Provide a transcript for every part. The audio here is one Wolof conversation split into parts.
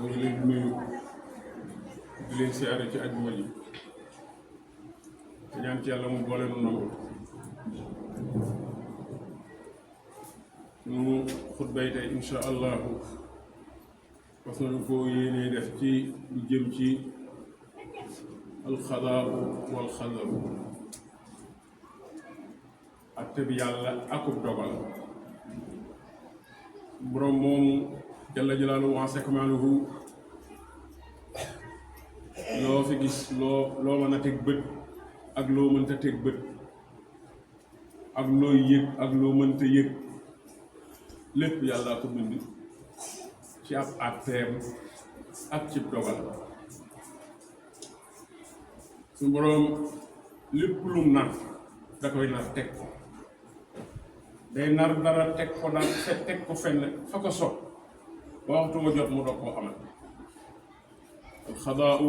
ñoo ngi leen di nuyu di leen siyaare ci àjjuma ji te ñaan ci yàlla mu boole nu nangu nu xutbay tey insha allahu parce que nañu ko yéenee def ci lu jëm ci alxadaa wal xadaru atte bi yàlla akub dogal boroom moomu jalla jalaaluhu wa azza kamaaluhu loo fi gis loo mën a teg bët ak loo mënta teg bët ak loo yëg ak loo mënta yëg lépp yàlla ko bind ci ab atteem ak ci dogal su boroom lépp lum nar da koy nar teg ko day nar dara teg ko daal teg ko fenn fa ko soob ba waxtu ma jot mu doog koo amal alxadaau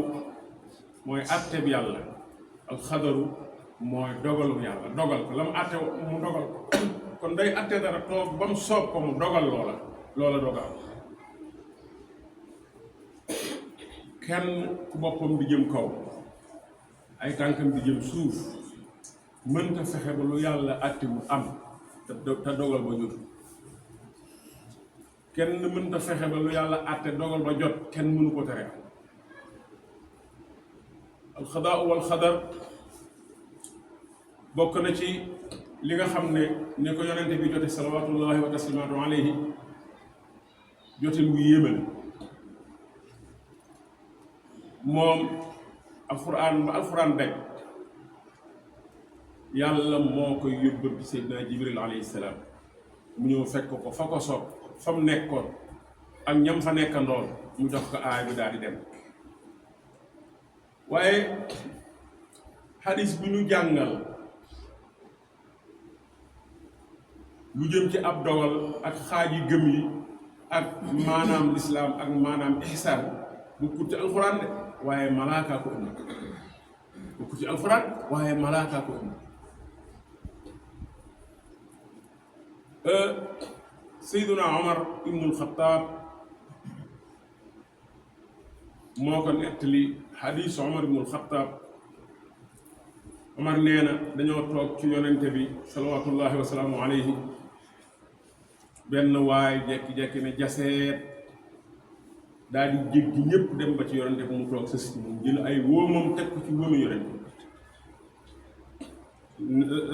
mooy atte bi yàlla alxadaru mooy dogalu yàlla dogal ko la mu atte mu dogal ko kon day atte dara toog ba mu soob ko mu dogal loola dogal kenn ku boppam di jëm kaw ay tànkam di jëm suuf mënta fexe ba lu yàlla attewul am te dogal ba jot kenn mënta fexe ba lu yàlla atte dogal ba jot kenn mënu ko tere alxadaa wal xadar bokk na ci li nga xam ne ko yonente bi jote salawatullahi wa taslimaatu alayhi jote lu yéemal moom alxuraan daj yàlla moo koy yóbbal bi seydina jibril alayhi salaam mu ñëw fekk ko fa ko soob fa mu nekkoon ak ñam fa nekkandool mu jox ko aay bi daal di dem waaye xadis bi ñu jàngal lu jëm ci ab dogal ak xaaji gëm yi ak maanaam lislaam ak maanaam ihsaan bu kut ci alxuraan de waaye malaakaa ko indi bu kut ci alxuraan waaye malaakaa ko indi Seydina Omar ibnul Xattaab moo ko nettali xadiis Omar ibnul Xattaab Omar nee na dañoo toog ci yonente bi salawaatullahi wa salaamu alayhi benn waay jekki-jekki ne jaseet daal di jéggi ñépp dem ba ci yonente bi mu toog sës ci moom jël ay wóomam teg ko ci wóomi yonente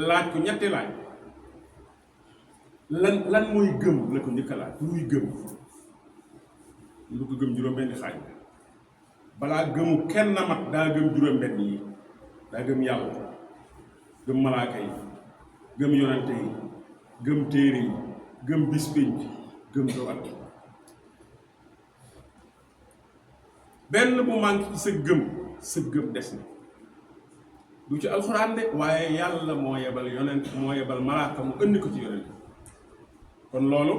laaj ko ñetti laaj lan mooy gëm la ko njëkk a laaj luy gëm lu ko gëm juróom-benni xaaj balaa gëmu kenn mat daa gëm juróom-benn yi daa gëm yàlla gëm malaaka yi gëm yonante yi gëm téere yi gëm bis pénc gëm dogal benn bu manqué ci sa gëm des na du ci alxuraan de waaye yàlla moo yebal yonent moo yebal malaaka mu indi ko ci yonent kon loolu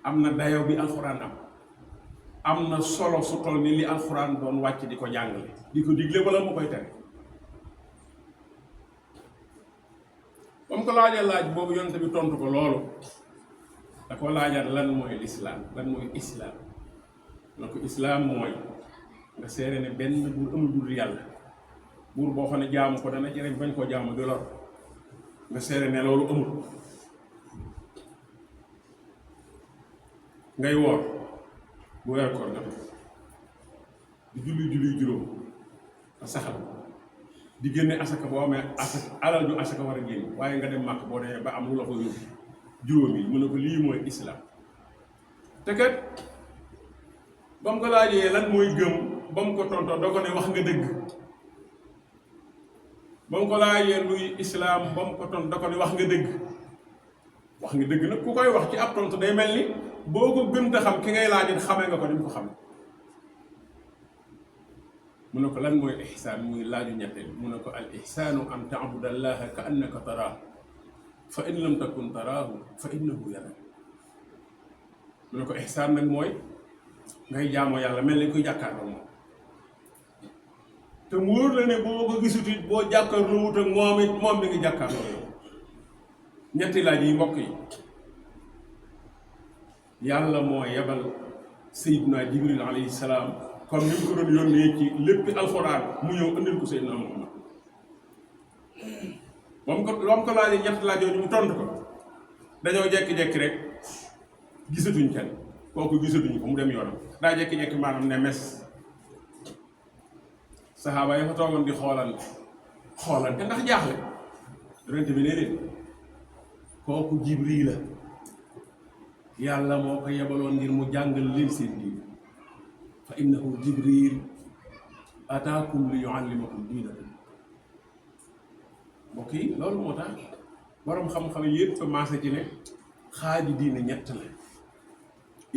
am na dayo bi alxuraan am na solo su toll ni li alxuraan doon wàcc di ko jàngale di ko digle wala mu koy tere ba mu ko laajee laaj boobu yonent bi tontu ko loolu da ko laajaat lan mooy lislaam lan mooy islaam na ko islaam mooy nga seere ne benn buur amul dul yàlla buur boo xam ne jaamu ko dana jëriñ bañ koo jaamu di lor nga seere ne loolu amul ngay woor bu weer koor nga di julli juróom a saxal di génne asaka boo amee asaka alal ju asaka war a génn waaye nga dem màkk boo demee ba am lu la ko yóbbu juróom yi mu ne ko lii mooy islaam te kat ba mu ko laajee lan mooy gëm ba mu ko tontoo doo ko ne wax nga dëgg ba mu ko laajee luy islaam ba mu ko tont da ko ne wax nga dëgg nag ku koy wax ci ab tontu day mel ni boo ko gën te xam ki ngay laajit xamee nga ko ni mu ko xam mu ne ko lan mooy ihsaan muy laaju ñetteel mu ne ko al ihsaanu an taabuda allaha ka annaka taraahu fa in lam takun taraahu fa innahu yarak mu ne ko ihsaan nag mooy ngay jaamoo yàlla mel ni kuy jàkkaarloo moom te mu wóor la ne boo ko gisut it boo jàkkaarloo wut ak moom it moom mi ngi jàkkaarloo yow ñetti laaj yi mbokk yi yàlla moo yebal Seydina Jibril alayhi salaam comme ni mu ko doon yónnee ci lépp alxuraan mu ñëw andil ko Seydina Muhammad ba mu ko laajee ñett laaj yooyu mu tontu ko dañoo jekki-jekki rek gisatuñ kenn kooku gisatuñ ko mu dem yoonam daa jekki-jekki maanaam ne mes saxaaba ya fa toogoon di xoolante ndax jaaxle yonent bi nee leen kooku Jibril la yàlla moo ko yebaloon ngir mu jàngal leen seen diine fa innahu Jibril ataakum li yuallimakum diinakum mbokk yi loolu moo tax borom xam-xam yépp commencé ci ne xaaji diine ñett la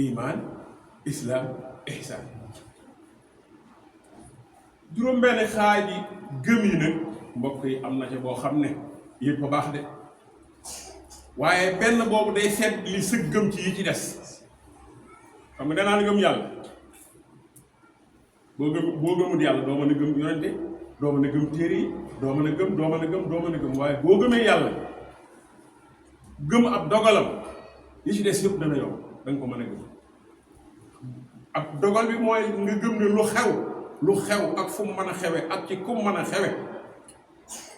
iman islam ihsan juróom-benn xaaji gëm yi nag mbokk yi am na ca boo xam ne yépp a baax de waaye benn boobu day seet li sëg gëm ci yi ci des xam nga danaa gëm yàlla boo gëmut yàlla doo mën a gëm yonente doo mën a gëm téere yi doo mën a gëm waaye boo gëmee yàlla gëm ab dogalam yi ci des yëpp dana yow da nga ko mën a gëm ab dogal bi mooy nga gëm ne lu xew ak fu mu mën a xewe ak ci ku mu mën a xewe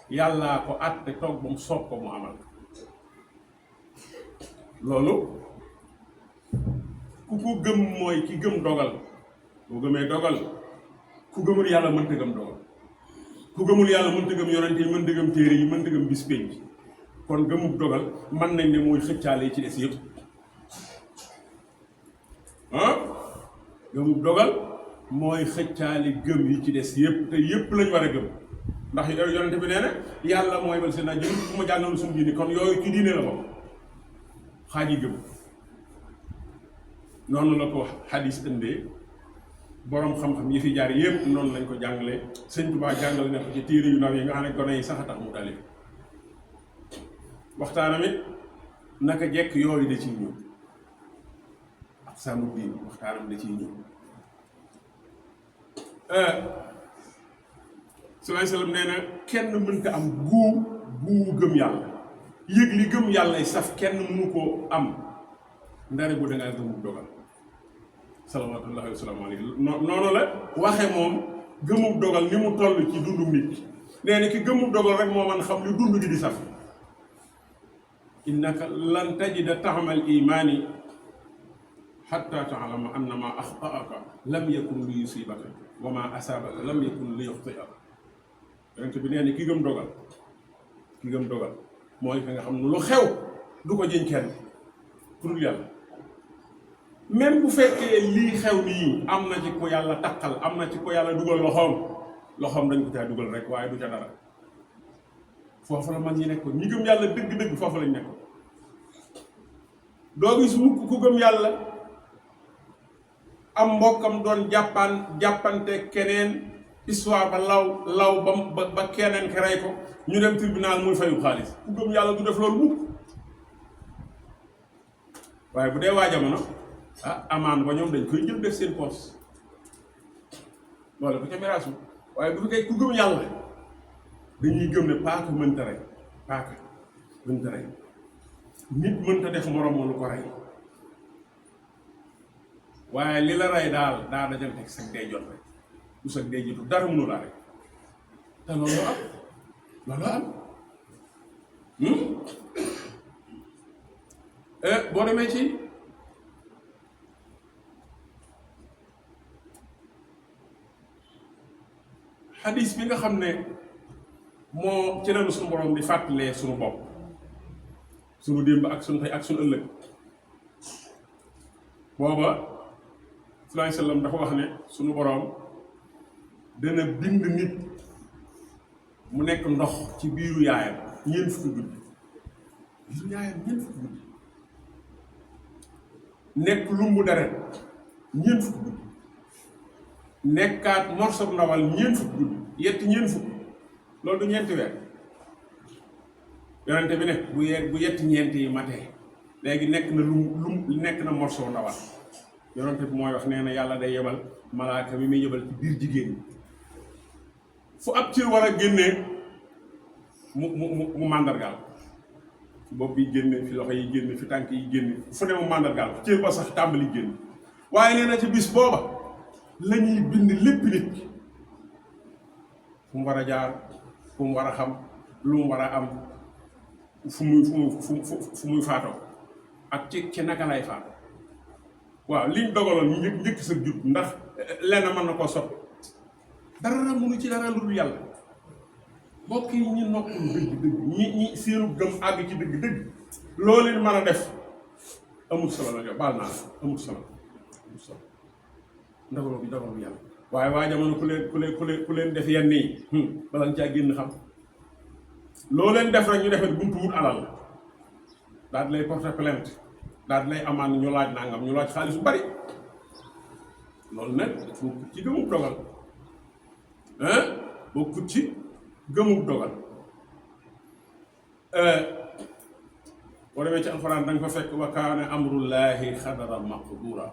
yàllaa ko àtte toog ba mu soob ko mu amal loolu ku ko gëm mooy ki gëm dogal boo gëmee dogal ku gëmul yàlla mënta gëm dogal ku gëmul yàlla mënta gëm yonente yi mënta gëm téere yi mënta gëm bis penc kon gëmub dogal mën nañ ne mooy xëccaale yi ci des yëpp gëmub dogal mooy xëccaale gëm yi ci des yëpp te yëpp lañ war a gëm ndax yonente bi nee na yàlla mooy bal seen naa jëm bu ma jàngalu suñu diine kon yooyu ci diine la bokk xaaj yi gëm noonu la ko xadis ëndee boroom xam-xam yi fi jaar yëpp noonu lañ ko jàngale sëñ Tuubaa jàngale na ko ci téere yu ndaw yi nga xam ne gone yi sax a tax mu talif waxtaanam it naka jekk yooyu da ciy ñëw ak sàmm diin waxtaanam da ciy ñëw salaay salaam nee na kenn mënta am guu gëm yàlla yëg li gëm yàlla saf kenn mënu koo am ndare bu dangaa gëmub dogal salawaatullaahi wa salaamu alayhi noonu la waxe moom gëmub dogal ni mu toll ci dundu nit nee na ki gëmub dogal rek moo man xam li dund gi di saf innaka lan tajida taxamal imaani xatta taalama anna ma axtaaka lam yakun li yusibaka wa ma asaabaka lam yakun li yuxtiaka yonent bi nee na ki gëm dogal mooy fi nga xam ne lu xew du ko jëñ kenn ku dul yàlla même bu fekkee lii xew nii am na ci ko yàlla takkal am na ci ko yàlla dugal loxoom dañ ko caa dugal rek waaye du ca dara foofu la mag ñi nekkoon ñi gëm yàlla dëgg-dëgg foofu lañ nekkoon doo gis mukk ku gëm yàlla am mbokkam doon jàppante keneen histoire ba law ba keneen ki rey ko ñu dem tribunal muy fayu xaalis ku gëm yàlla du def loolu mukk waaye bu dee waa jamono amaan ba ñoom dañ koy jël def seen poos loolu ko ca miraasu waaye bu fekkee ku gëm yàlla dañuy gëm ne paaka mënta rey nit mënta def moroom lu ko rey waaye li la rey daa dajante ak sag dee jot rek du sag dee jitu dara mënu laa rek te loolu am boo demee ci xadis bi nga xam ne moo ci lañu suñu borom di fàttalee suñu bopp suñu démb ak suñu tey ak suñu ëllëg booba sallallahu alayhi wa sallam dafa wax ne suñu borom dana bind nit mu nekk ndox ci biiru yaayam ñeent fukki guddi nekk lumbu deret ñeent fukki guddi nekkaat morsob ndawal ñeent fukki guddi ñeent fukki loolu du ñeenti weer yonente bi ne bu yetti ñeent yi matee léegi nekk na nekk na morsob ndawal yonente bi mooy wax nee na yàlla day yebal malaaka mi muy yebal ci biir jigéen ñi fu ab cër war a génnee mu màndargaal fi bopp yi génne fi loxo yi génne fi tànk yi génne fu ne mu màndargaal cër ba sax tàmbali génn waaye nee na ci bis booba la ñuy bind lépp nit fu mu war a jaar fu mu war a xam lu mu war a am fu muy faatoo ak ci naka lay faatoo waaw liñ dogaloon ñu njëkk sa jut ndax lenn mën na koo soppi dara mënu ci dara lu dul yàlla mbokk yi ñi noppul dëgg ñi seenu gëm àgg ci dëgg loolu leen mën a def amul solo la baal naa la amul solo ndogalu yàlla waaye waa jamono ku leen def yenn yi bala nga caa génn xam loo leen def rek ñu defee buntu wut alal la daal di lay porter plainte daal di lay amaan ñu laaj nangam ñu laaj xaalis bu bari loolu nag bokkut ci gëmub dogal bokkut ci gëmub dogal boo demee ci alxuraan da nga fa fekk wa kaana amrullaahi xadaran maqduura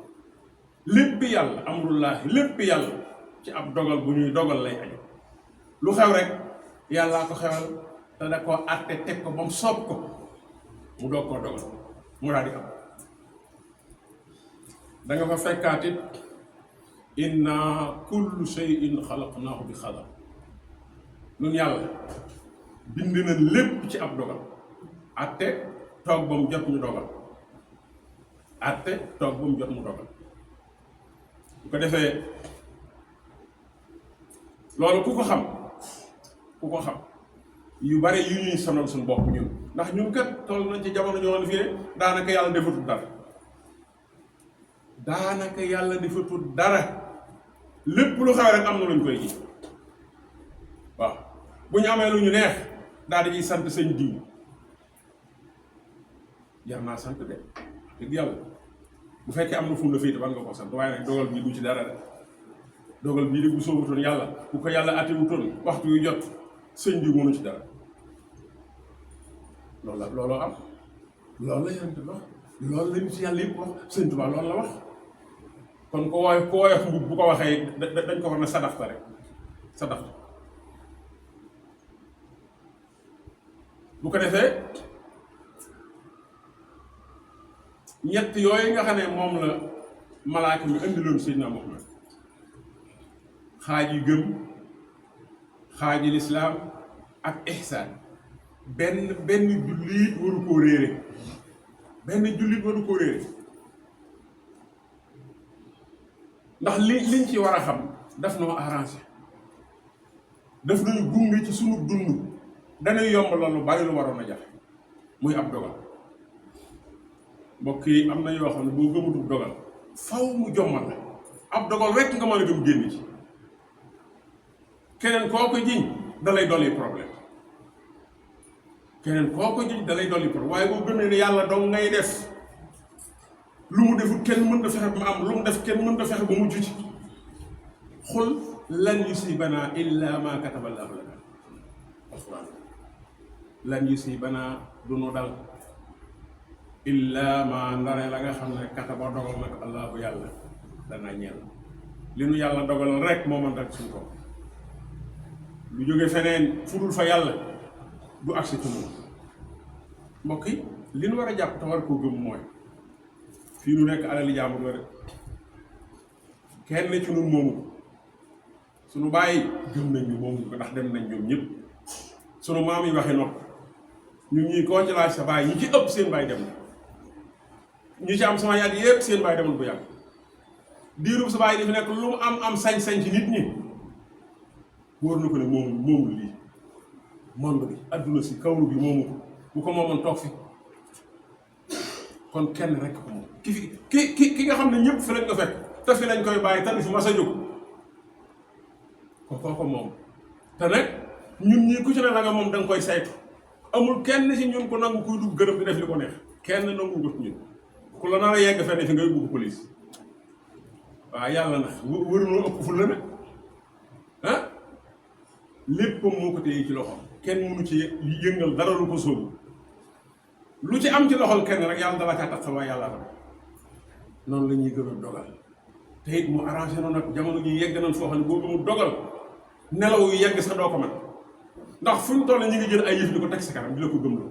lépp yàlla amrullaahi lépp yàlla ci ab dogal bu ñuy dogal lay aju lu xew rek yàllaa ko xewal te da koo àtte teg ko ba mu soob ko mu doog koo dogal mu daal di am da nga fa fekkaat it inna kullu shay'in xalaqnaahu bi xadar ñun yàlla bind nañ lépp ci ab dogal àtte toog ba mu jot ñu dogal àtte toog ba mu jot mu dogal bu ko defee loolu ku ko xam yu bari yu ñuy sonal suñu bopp ñun ndax ñun kat toll nañ ci jamono ñoo xam ne fii ne daanaka yàlla defatul dara lépp lu xew rek am na luñ koy ji waaw bu ñu amee lu ñu neex daal di sant sëñ diw jar naa sant de dëgg yàlla bu fekkee am na fu mu la féete war nga ko sant waaye nag dogal bii du ci dara de dogal bii de bu soobutoon yàlla bu ko yàlla atewutoon waxtu yu jot sëñ diw mënu ci dara looloo am loolu la yonent wax loolu la nit yàlla yëpp wax sëñ Tuubaa loolu la wax kon ko woyof mbub bu ko waxee dañ ko war na sadaxta rek sadaxta bu ko defee ñett yooyu nga xam ne moom la malaaka mi indiloon Seydina Muhammad xaaji gëm xaaji lislaam ak ihsaan benn jullit waru koo réere ndax liñ ci war a xam daf noo arrangé daf nañu gunge ci sunu dund dañuy yomb loolu bari lu waroon a jafe muy ab dogal mbokk yi am na yoo xam ne boo gëmatul dogal faw mu jommal la ab dogal rek nga mën a gëm génn ci keneen koo ko jiñ dalay dolli problème waaye boo gëmee ne yàlla dong ngay def lu mu defut kenn mën da fexe ba mu am lu mu def kenn mën da fexe ba mu juti xul lan yusibanaa illa ma kataballaahu lanaa alxuraan lan yusibanaa du nu dal illa ma ndare la nga xam ne kataba dogal nag allahu yàlla dana ñeel li nu yàlla dogal rek moo mën rek suñ ko lu jóge feneen fudul fa yàlla du agsi ci moom mbokk yi li nu war a jàpp te war koo gëm mooy fii nu nekk alali jàmbur la rek kenn ci nun moomu sunu bàyyi gëm nañ ñu moomu ko ndax dem nañ ñoom ñëpp sunu maam yi waxi nopp ñun ñii koo ci laaj sa bàyyi ñi ci ëpp seen bàyyi dem na ñu ci am sama yaat yëpp seen bàyyi demoon bu yàgg diirub sa bàyyi dafa nekk lu mu am sañ-sañ ci nit ñi wóor na ko ne moomu lii monde bi adduna si kawru bi moomu ko bu ko moomoon toog fi kon kenn rek ko moom ki nga xam ne ñëpp fi lañ ko fekk te fi lañ koy bàyyi tamit fi mas a jóg ko kooko moom te nag ñun ñii ku ci ne nga moom da nga koy saytu amul kenn ci ñun ko nangu kuy dugg gërëm di def li ko neex kenn nangu ko ci ñun ku la nar a yegg fenn fi ngay bugg police waaw yàlla nag wërunoo ëpp ful la nag ah léppam moo ko téye ci loxo kenn mënu ci yëngal dara lu ko sóobu lu ci am ci loxol kenn rek yàlla dala caa tax sa waaye yàlla la noonu la ñuy gëm a dogal te it mu arrangé noonu nag jamono ji yegg nañ foo xam ne boo gëmul dogal nelaw yu yegg sax doo ko mën ndax fu ñu toll ñu ngi jël ay yëf di ko teg si kanam di la ko gëmloo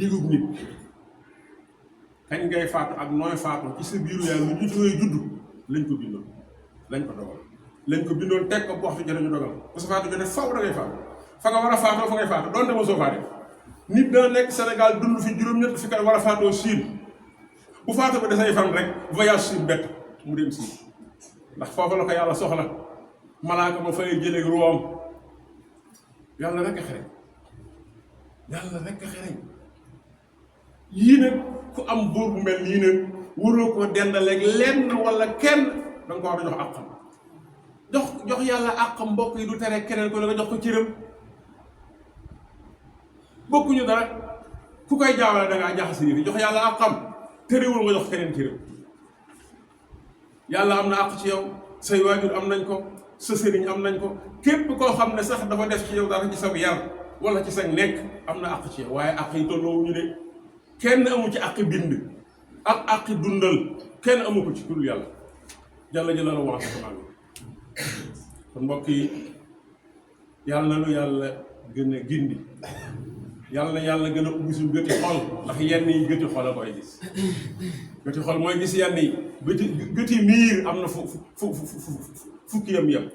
digub nit kañ ngay faatu ak nooy faatu ci sa biiru yaay lu jiitu ngay judd lañ ko bindoon lañ ko dogal lañ ko bindoon teg ko bu waxtu jot ñu dogal bu sa faatu jotee faw da ngay faatu fa nga war a faatoo fa ngay faatu doonte mosoo faa def nit dana nekk Sénégal dund fi juróom-ñett fi kat war a faatoo Chine bu faatu ba desay fan rek voyage Chine bett mu dem Chine ndax foofu la ko yàlla soxla malaaka ma fay jëlee ruwaam yàlla rek a xereñ yàlla rek a xereñ yii nag ku am buur bu mel nii nag waroo ko dendaleeg lenn wala kenn da nga ko war a jox àqam jox yàlla àqam mbokk yi du tere keneen ko la nga jox ko cëram bokkuñu dara ku koy jaawale da ngaa jaxase nit jox yàlla àqam terewul nga jox keneen cëram yàlla am na àq ci yow say waajur am nañ ko sa sëriñ am nañ ko képp koo xam ne sax dafa def ci yow dara ci sa yar wala ci sa nekk am na àq ci yow waaye àq yi tolloowuñu de kenn amu ci àq bind ak àq dundal kenn amu ko ci ku dul yàlla jàlla jëla la wax sama kon mbokk yi yàlla na nu yàlla gën a gindi yàlla na yàlla gën a ubbi suñu gëti xol ndax yenn yi gëti xol a koy gis gëti xol mooy gis yenn yi gëti miir am na fukki yam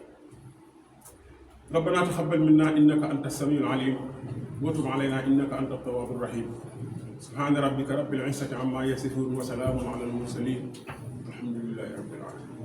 ربنا تقبل منا إنك أنت السميع العليم وتب علينا إنك أنت التواب الرحيم سبحان ربك رب العزة عما يصفون وسلام على المرسلين الحمد لله رب العالمين